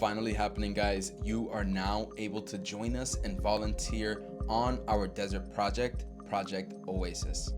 finally happening, guys. You are now able to join us and volunteer on our desert project, Project Oasis.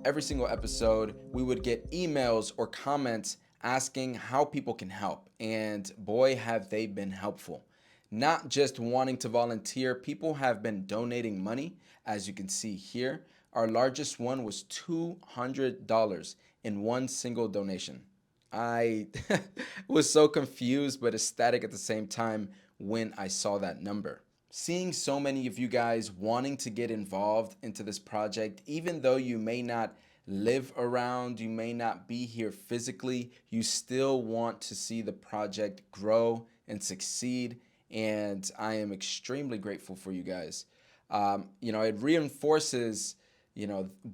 Every single episode, we would get emails or comments asking how people can help. And boy, have they been helpful. Not just wanting to volunteer, people have been donating money, as you can see here. Our largest one was $200 in one single donation. I was so confused but ecstatic at the same time when I saw that number. Seeing so many of you guys wanting to get involved into this project, even though you may not live around, you may not be here physically, you still want to see the project grow and succeed. And I am extremely grateful for you guys. It reinforces,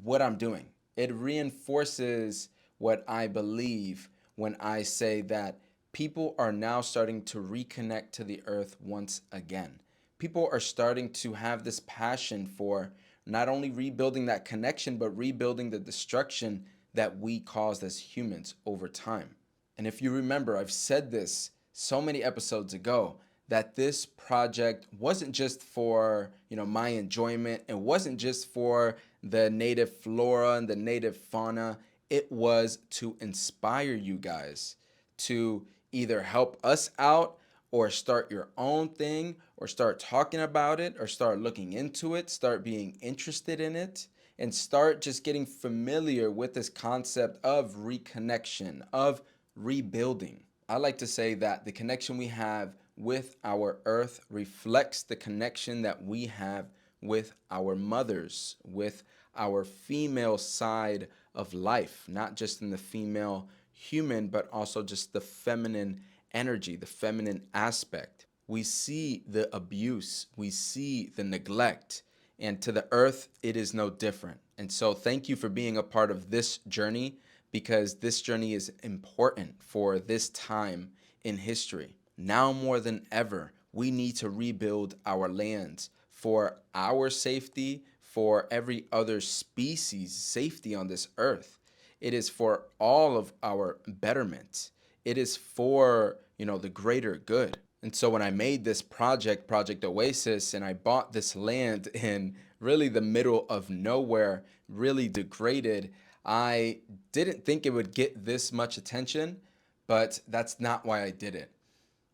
what I'm doing. It reinforces what I believe when I say that people are now starting to reconnect to the earth once again. People are starting to have this passion for not only rebuilding that connection, but rebuilding the destruction that we caused as humans over time. And if you remember, I've said this so many episodes ago, that this project wasn't just for, my enjoyment. It wasn't just for the native flora and the native fauna. It was to inspire you guys to either help us out or start your own thing or start talking about it or start looking into it, start being interested in it, and start just getting familiar with this concept of reconnection, of rebuilding. I like to say that the connection we have with our earth reflects the connection that we have with our mothers, with our female side of life, not just in the female human, but also just the feminine energy, the feminine aspect. We see the abuse, we see the neglect, and to the earth, it is no different. And so thank you for being a part of this journey, because this journey is important for this time in history. Now more than ever, we need to rebuild our lands for our safety, for every other species' safety on this earth. It is for all of our betterment. It is for, the greater good. And so when I made this project, Project Oasis, and I bought this land in really the middle of nowhere, really degraded, I didn't think it would get this much attention, but that's not why I did it.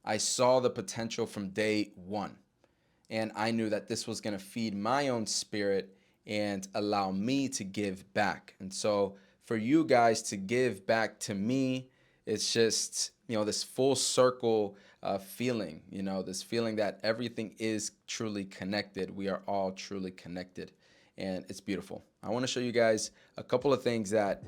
I saw the potential from day one, and I knew that this was going to feed my own spirit and allow me to give back. And so for you guys to give back to me, it's just, this full circle feeling, this feeling that everything is truly connected. We are all truly connected, and it's beautiful. I want to show you guys a couple of things that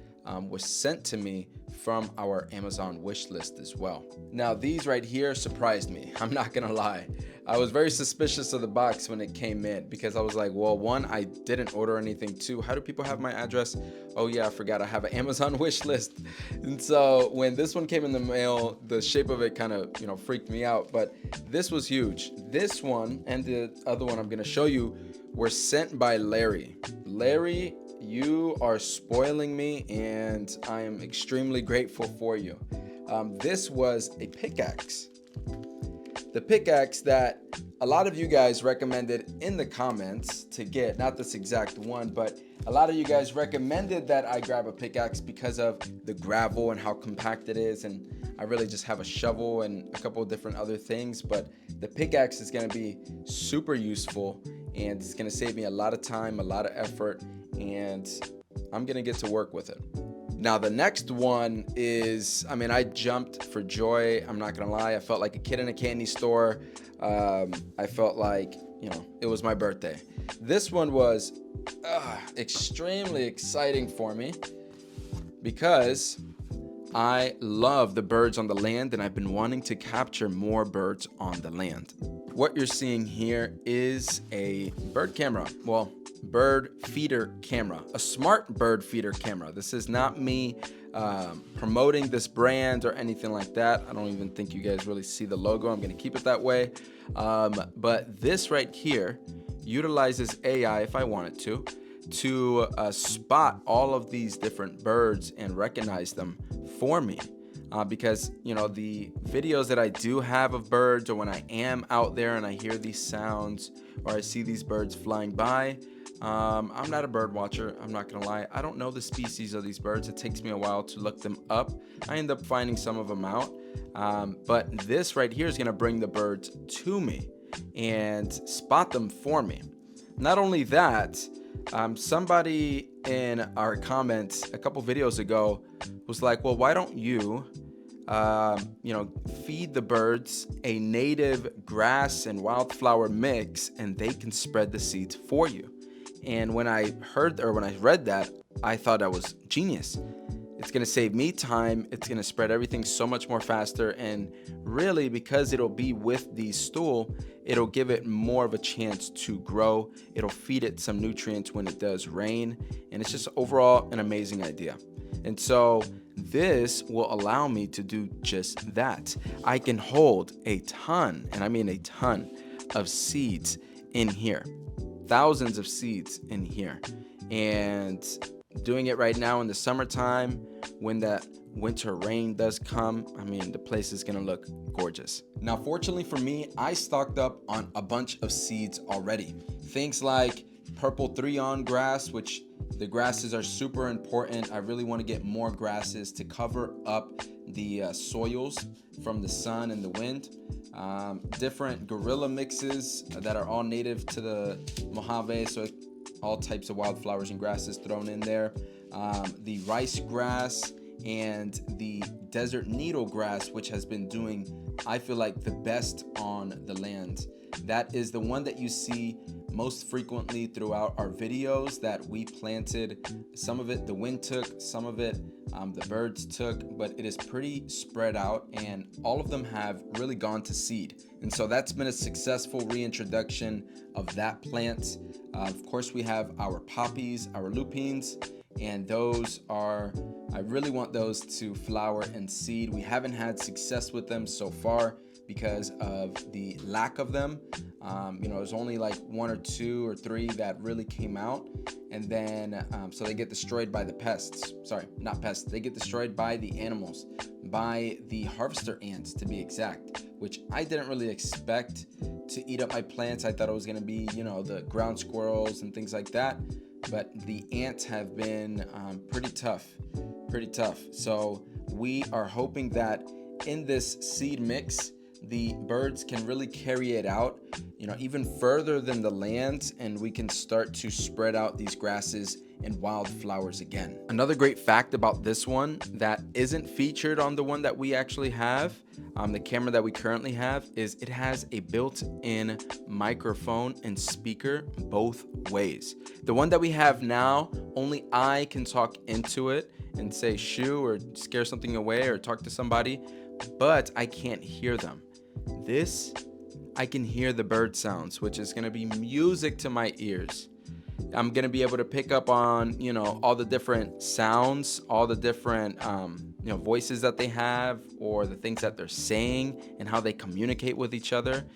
was sent to me from our Amazon wish list as well. Now, these right here surprised me. I'm not gonna lie. I was very suspicious of the box when it came in, because I was like, well, one, I didn't order anything. Two, how do people have my address? Oh yeah, I forgot I have an Amazon wish list. And so when this one came in the mail, the shape of it kind of, freaked me out, but this was huge. This one and the other one I'm gonna show you were sent by Larry. Larry, you are spoiling me, and I am extremely grateful for you. This was a pickaxe. The pickaxe that a lot of you guys recommended in the comments to get, not this exact one, but a lot of you guys recommended that I grab a pickaxe because of the gravel and how compact it is, and I really just have a shovel and a couple of different other things, but the pickaxe is going to be super useful, and it's going to save me a lot of time, a lot of effort, and I'm going to get to work with it. Now, the next one is, I jumped for joy. I'm not going to lie. I felt like a kid in a candy store. I felt like, it was my birthday. This one was extremely exciting for me because I love the birds on the land, and I've been wanting to capture more birds on the land. What you're seeing here is a bird camera. Well, bird feeder camera, a smart bird feeder camera. This is not me promoting this brand or anything like that. I don't even think you guys really see the logo. I'm going to keep it that way. But this right here utilizes AI, if I wanted to spot all of these different birds and recognize them for me. Because, the videos that I do have of birds, or when I am out there and I hear these sounds or I see these birds flying by, I'm not a bird watcher. I'm not going to lie. I don't know the species of these birds. It takes me a while to look them up. I end up finding some of them out. But this right here is going to bring the birds to me and spot them for me. Not only that, somebody in our comments a couple videos ago was like, well, why don't you, feed the birds a native grass and wildflower mix and they can spread the seeds for you? And when I read that, I thought that was genius. It's going to save me time. It's going to spread everything so much more faster. And really, because it'll be with the stool, it'll give it more of a chance to grow. It'll feed it some nutrients when it does rain. And it's just overall an amazing idea. And so this will allow me to do just that. I can hold a ton, and I mean a ton, of seeds in here. Thousands of seeds in here. And doing it right now in the summertime when that winter rain does come, the place is gonna look gorgeous. Now, fortunately for me, I stocked up on a bunch of seeds already. Things like purple 3-on grass, which the grasses are super important. I really want to get more grasses to cover up the soils from the sun and the wind. Different gorilla mixes that are all native to the Mojave, so all types of wildflowers and grasses thrown in there. The rice grass and the desert needle grass, which has been doing, I feel like, the best on the land. That is the one that you see most frequently throughout our videos that we planted. Some of it the wind took, some of it the birds took, but it is pretty spread out and all of them have really gone to seed. And so that's been a successful reintroduction of that plant. Of course, we have our poppies, our lupines, and those are, I really want those to flower and seed. We haven't had success with them so far because of the lack of them. There's only like 1 or 2 or 3 that really came out, and then so they get destroyed by the pests. Sorry, not pests. They get destroyed by the animals, by the harvester ants to be exact, which I didn't really expect to eat up my plants. I thought it was going to be, the ground squirrels and things like that, but the ants have been pretty tough. So we are hoping that in this seed mix, the birds can really carry it out, even further than the land, and we can start to spread out these grasses and wildflowers again. Another great fact about this one that isn't featured on the one that we actually have, the camera that we currently have, is it has a built-in microphone and speaker both ways. The one that we have now, only I can talk into it and say shoo or scare something away or talk to somebody, but I can't hear them. This, I can hear the bird sounds, which is going to be music to my ears. I'm going to be able to pick up on, all the different sounds, all the different, voices that they have, or the things that they're saying and how they communicate with each other.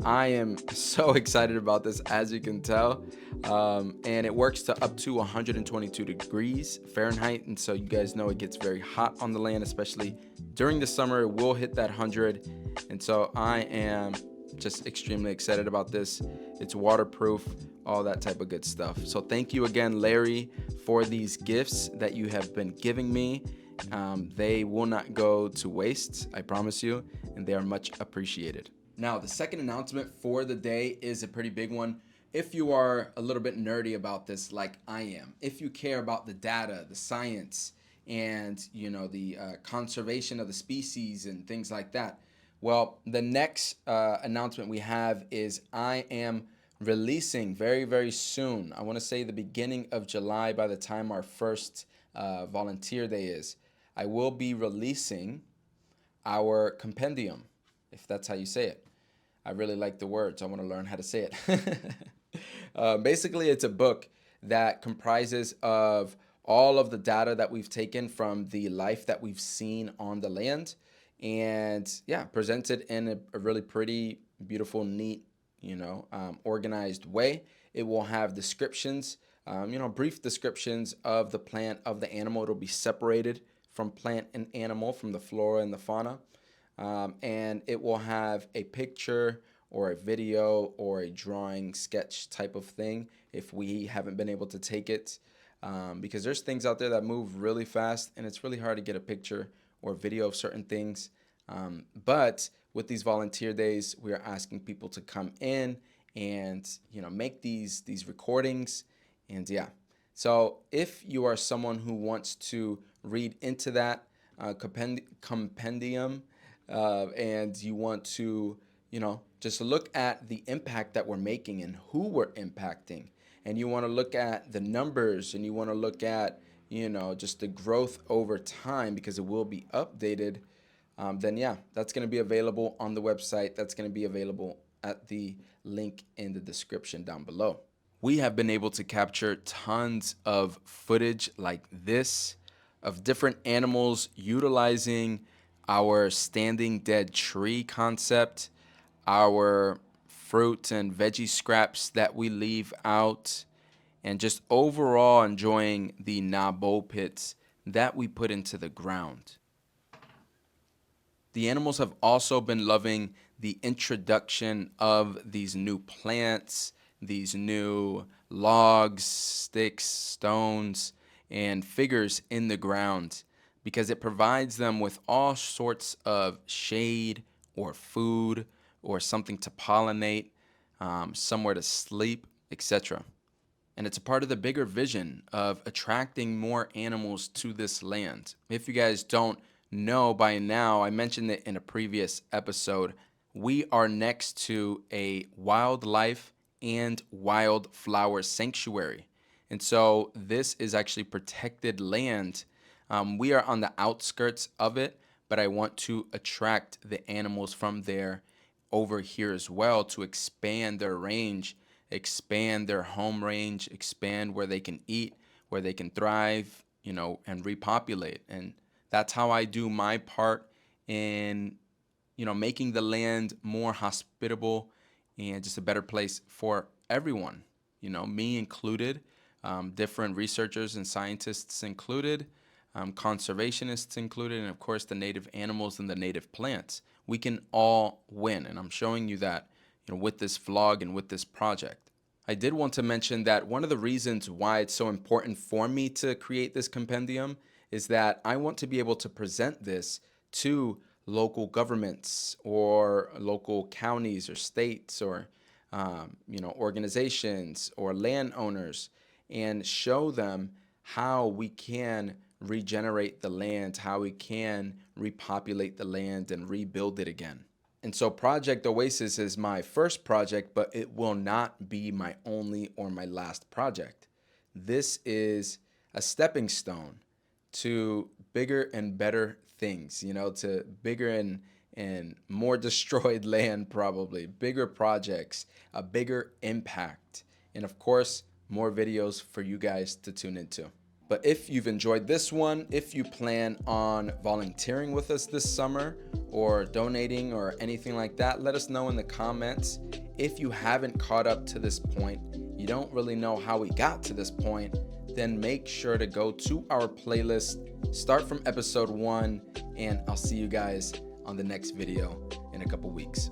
I am so excited about this, as you can tell. And it works to up to 122 degrees Fahrenheit. And so you guys know it gets very hot on the land, especially during the summer. It will hit that 100. And so I am just extremely excited about this. It's waterproof, all that type of good stuff. So thank you again, Larry, for these gifts that you have been giving me. They will not go to waste, I promise you, and they are much appreciated. Now, the second announcement for the day is a pretty big one. If you are a little bit nerdy about this like I am, if you care about the data, the science, and the conservation of the species and things like that, well, the next announcement we have is I am releasing very, very soon. I want to say the beginning of July, by the time our first volunteer day is, I will be releasing our compendium, if that's how you say it. I really like the words. I want to learn how to say it. Basically, it's a book that comprises of all of the data that we've taken from the life that we've seen on the land, and presented in a really pretty, beautiful, neat, organized way. It will have descriptions brief descriptions of the plant, of the animal. It'll be separated from plant and animal, from the flora and the fauna. And it will have a picture or a video or a drawing sketch type of thing if we haven't been able to take it. Because there's things out there that move really fast and it's really hard to get a picture or video of certain things. But with these volunteer days, we are asking people to come in and make these recordings. And yeah, so if you are someone who wants to read into that compendium, and you want to just look at the impact that we're making and who we're impacting, and you want to look at the numbers, and you want to look at just the growth over time, because it will be updated, then yeah, that's going to be available on the website. That's going to be available at the link in the description down below. We have been able to capture tons of footage like this of different animals utilizing our standing dead tree concept, our fruit and veggie scraps that we leave out, and just overall enjoying the nabo pits that we put into the ground. The animals have also been loving the introduction of these new plants, these new logs, sticks, stones, and figures in the ground, because it provides them with all sorts of shade or food or something to pollinate, somewhere to sleep, etc. And it's a part of the bigger vision of attracting more animals to this land. If you guys don't know by now, I mentioned it in a previous episode, we are next to a wildlife and wildflower sanctuary. And so this is actually protected land. We are on the outskirts of it, but I want to attract the animals from there over here as well to expand their range, expand their home range, expand where they can eat, where they can thrive, and repopulate. And that's how I do my part in, making the land more hospitable and just a better place for everyone, me included, different researchers and scientists included, conservationists included, and of course the native animals and the native plants. We can all win, and I'm showing you that with this vlog and with this project. I did want to mention that one of the reasons why it's so important for me to create this compendium is that I want to be able to present this to local governments or local counties or states or organizations or landowners, and show them how we can regenerate the land, how we can repopulate the land and rebuild it again. And so Project Oasis is my first project, but it will not be my only or my last project. This is a stepping stone to bigger and better things, to bigger and more destroyed land, probably bigger projects, a bigger impact, and of course, more videos for you guys to tune into. But if you've enjoyed this one, if you plan on volunteering with us this summer or donating or anything like that, let us know in the comments. If you haven't caught up to this point, you don't really know how we got to this point, then make sure to go to our playlist, start from episode 1, and I'll see you guys on the next video in a couple weeks.